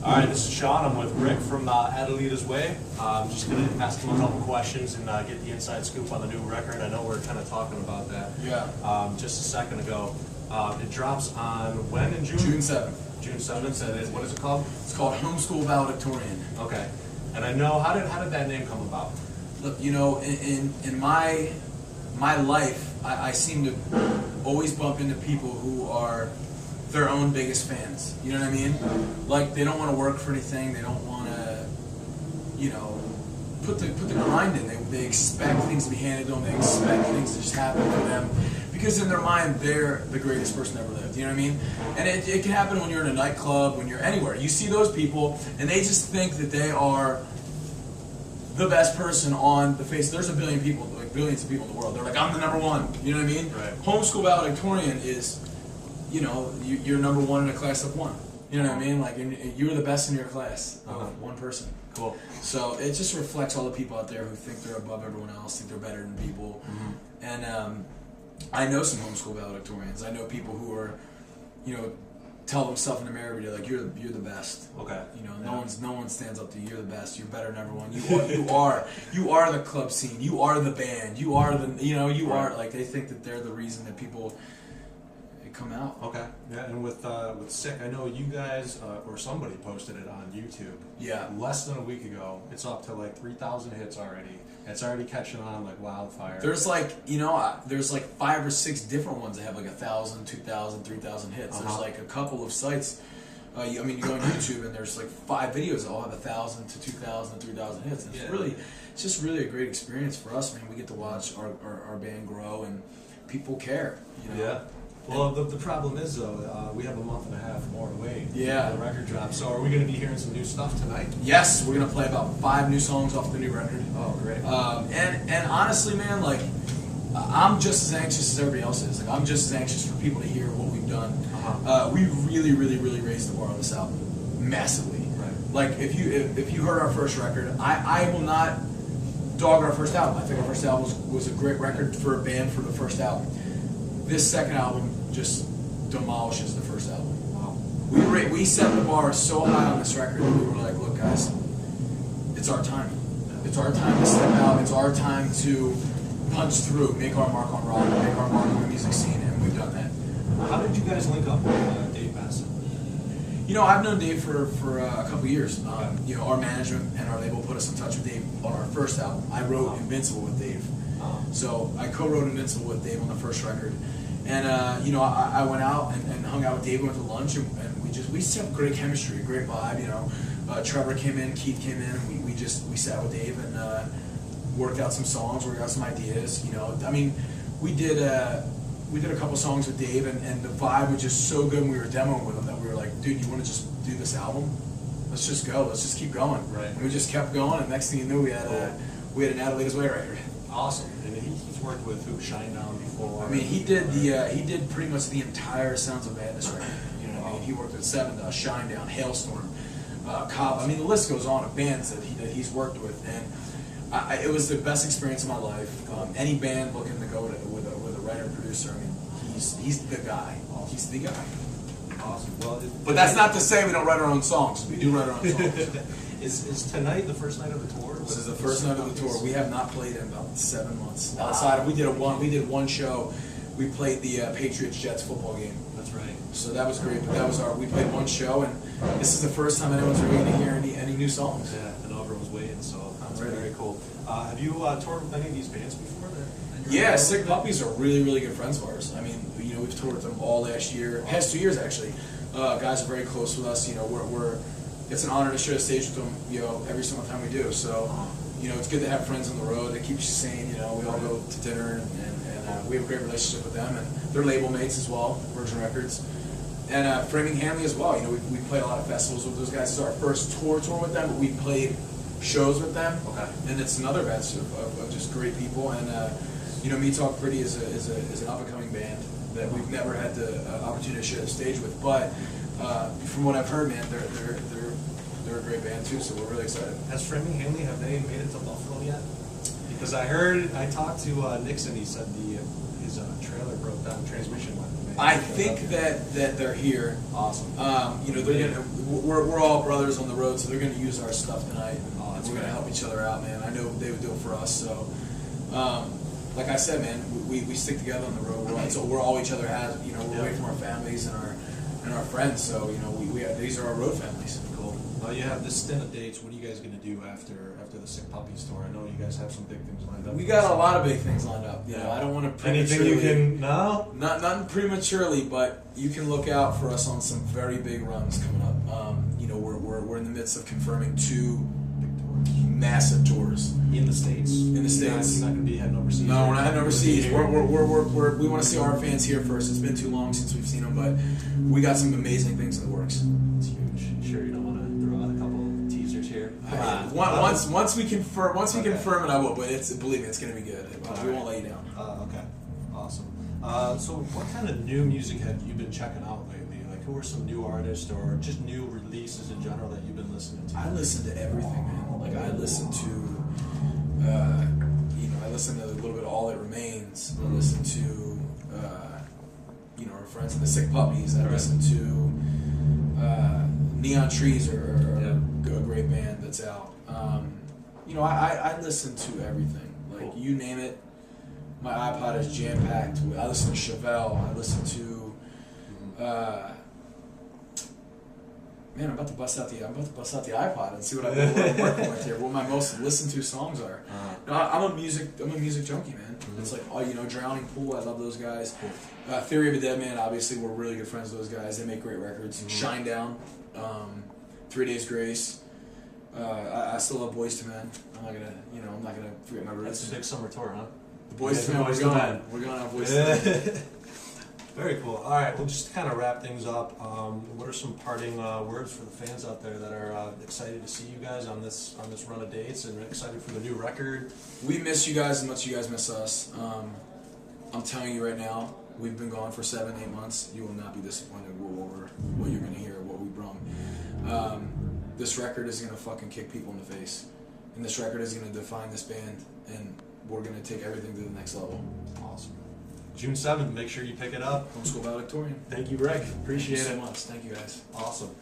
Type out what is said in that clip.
All right, this is Sean. I'm with Rick from Adelita's Way. I'm just going to ask him a couple questions and get the inside scoop on the new record. I know we're kind of talking about that just a second ago. It drops on when in June? June 7th. June 7th. And what is it called? It's called Homeschool Valedictorian. Okay. And I know, how did that name come about? Look, you know, in my life, I seem to always bump into people who are their own biggest fans. You know what I mean? Like, they don't want to work for anything. They don't want to, you know, put the grind in. They expect things to be handed to them. They expect things to just happen for them. Because in their mind, they're the greatest person ever lived. You know what I mean? And it can happen when you're in a nightclub, when you're anywhere. You see those people, and they just think that they are the best person on the face. There's a billion people, like billions of people in the world. They're like, I'm the number one. You know what I mean? Right. Homeschool Valedictorian is, you know, you're number one in a class of one. You know what I mean? Like, you're the best in your class of one person. Cool. So it just reflects all the people out there who think they're above everyone else, think they're better than people. Mm-hmm. And I know some homeschool valedictorians. I know people who are, you know, tell themselves in the mirror every day, like, you're the best. Okay. You know, no one stands up to you. You're the best. You're better than everyone. You are the club scene. You are the band. You are the, you know, you are, like, they think that they're the reason that people come out. Okay. Yeah, and with Sick, I know you guys or somebody posted it on YouTube. Yeah. Less than a week ago. It's up to like 3,000 hits already. It's already catching on like wildfire. There's like, you know, there's like 5 or 6 different ones that have like 1,000, 2,000, 3,000 hits. There's like a couple of sites. I mean, you go on YouTube and there's like 5 videos that all have 1,000 to 2,000 to 3,000 hits. And it's just really a great experience for us, man. We get to watch our band grow and people care. You know? Yeah. Well, the problem is, though, we have a month and a half more to wait for the record drop. So are we going to be hearing some new stuff tonight? Yes, we're going to play about 5 new songs off the new record. Oh, great. And honestly, man, like, I'm just as anxious as everybody else is. Like, I'm just as anxious for people to hear what we've done. We really, really, really raised the bar on this album massively. Right. Like, if you heard our first record, I will not dog our first album. I think our first album was a great record for a band for the first album. This second album just demolishes the first album. Wow. We set the bar so high on this record that we were like, look, guys, it's our time. It's our time to step out. It's our time to punch through, make our mark on rock, make our mark on the music scene, and we've done that. How did you guys link up with Dave Bassett? You know, I've known Dave for a couple years. You know, our management and our label put us in touch with Dave on our first album. I wrote Invincible with Dave. So I co-wrote Invincible with Dave on the first record. And, you know, I went out and hung out with Dave, went to lunch, and we just have great chemistry, great vibe, you know. Trevor came in, Keith came in, and we sat with Dave and worked out some songs, worked out some ideas, you know. I mean, we did a couple songs with Dave, and the vibe was just so good when we were demoing with him that we were like, dude, you want to just do this album? Let's just go, let's just keep going. Right. And we just kept going, and next thing you knew, we had an Adelita's Way record. Awesome. And he's worked with who? Shinedown before. I mean, he did pretty much the entire Sounds of Madness record. You know what I mean? He worked with Seven Dust, Shinedown, Hailstorm, Cobb. I mean, the list goes on of bands that he's worked with, and it was the best experience of my life. Any band looking to go with a writer producer, I mean, he's the guy. He's the guy. Awesome. Well, but that's not to say we don't write our own songs. We do write our own songs. Is tonight the first night of the tour? This is the first night of the tour. We have not played in about 7 months. Outside of we did one show. We played the Patriots Jets football game. That's right. So that was great. But that was we played one show, and this is the first time anyone's really going to hear any new songs. Yeah, and everyone's waiting, so that's ready. very cool. Have you toured with any of these bands before? Yeah, Sick Puppies are really, really good friends of ours. I mean, you know, we've toured with them all last year, past 2 years actually. Guys are very close with us. You know, it's an honor to share the stage with them, you know, every single time we do. So, you know, it's good to have friends on the road that keep you sane. You know, we all go to dinner, and we have a great relationship with them, and they're label mates as well, Virgin Records. And Framing Hanley as well. You know, we play a lot of festivals with those guys. This is our first tour with them, but we played shows with them. Okay. And it's another batch of just great people. And, you know, Me Talk Pretty is an up-and-coming band that we've never had the opportunity to share the stage with. But from what I've heard, man, they're a great band too, so we're really excited. Has Framing Hanley, have they made it to Buffalo yet? Because I talked to Nixon, he said his trailer broke down, transmission went. I think that they're here. Awesome. You know, they're gonna. We're all brothers on the road, so they're gonna use our stuff tonight. Oh, that's we're gonna great. help each other out, man. I know they would do it for us. So, like I said, man, we stick together on the road. We're all each other has. You know, we're away from our families and our friends. So, you know, we these are our road families. Cool. Well, you have this stint of dates. What are you guys going to do after the Sick Puppies tour? I know you guys have some big things lined up. We got a lot of big things lined up. You know, I don't want to Anything you can no? Not prematurely, but you can look out for us on some very big runs coming up. You know, we're in the midst of confirming 2 big tours massive tours in the States. in the States. You're not going to be heading overseas. No, we're not heading overseas. We want to see our fans here first. It's been too long since we've seen them, but we got some amazing things in the works. It's huge. Sure, you don't want to throw out a couple teasers here. Once we confirm it, I will. But believe me, it's going to be good. We won't let you down. Okay. Awesome. So, what kind of new music have you been checking out lately? Like, who are some new artists or just new releases in general that you've been listening to? I listen to everything, man. Like I listen to, you know, I listen to a little bit of All That Remains. I listen to, you know, our friends in the Sick Puppies. I listen to Neon Trees, are a great band that's out. You know, I listen to everything. Like you name it, my iPod is jam packed. I listen to Chevelle. I listen to. Man, I'm about to bust out the iPod and see what I'm working with here. What my most listened to songs are. No, I'm a music junkie, man. It's like, oh, you know, Drowning Pool. I love those guys. Theory of a Dead Man. Obviously, we're really good friends with those guys. They make great records. Shine Down, 3 Days Grace. I still love Boyz II Men. I'm not gonna forget my roots. That's a big summer tour, huh? The Boyz II Men. We're going on Boyz II Men. Very cool. All right, well, just to kind of wrap things up, what are some parting words for the fans out there that are excited to see you guys on this run of dates and excited for the new record? We miss you guys as much as you guys miss us. I'm telling you right now, we've been gone for 7-8 months. You will not be disappointed with what you're going to hear, what we brung. This record is going to fucking kick people in the face. And this record is going to define this band. And we're going to take everything to the next level. Awesome. June 7th, make sure you pick it up. Homeschool Valedictorian. Thank you, Rick. Appreciate Thank you it. so much. Thank you guys. Awesome.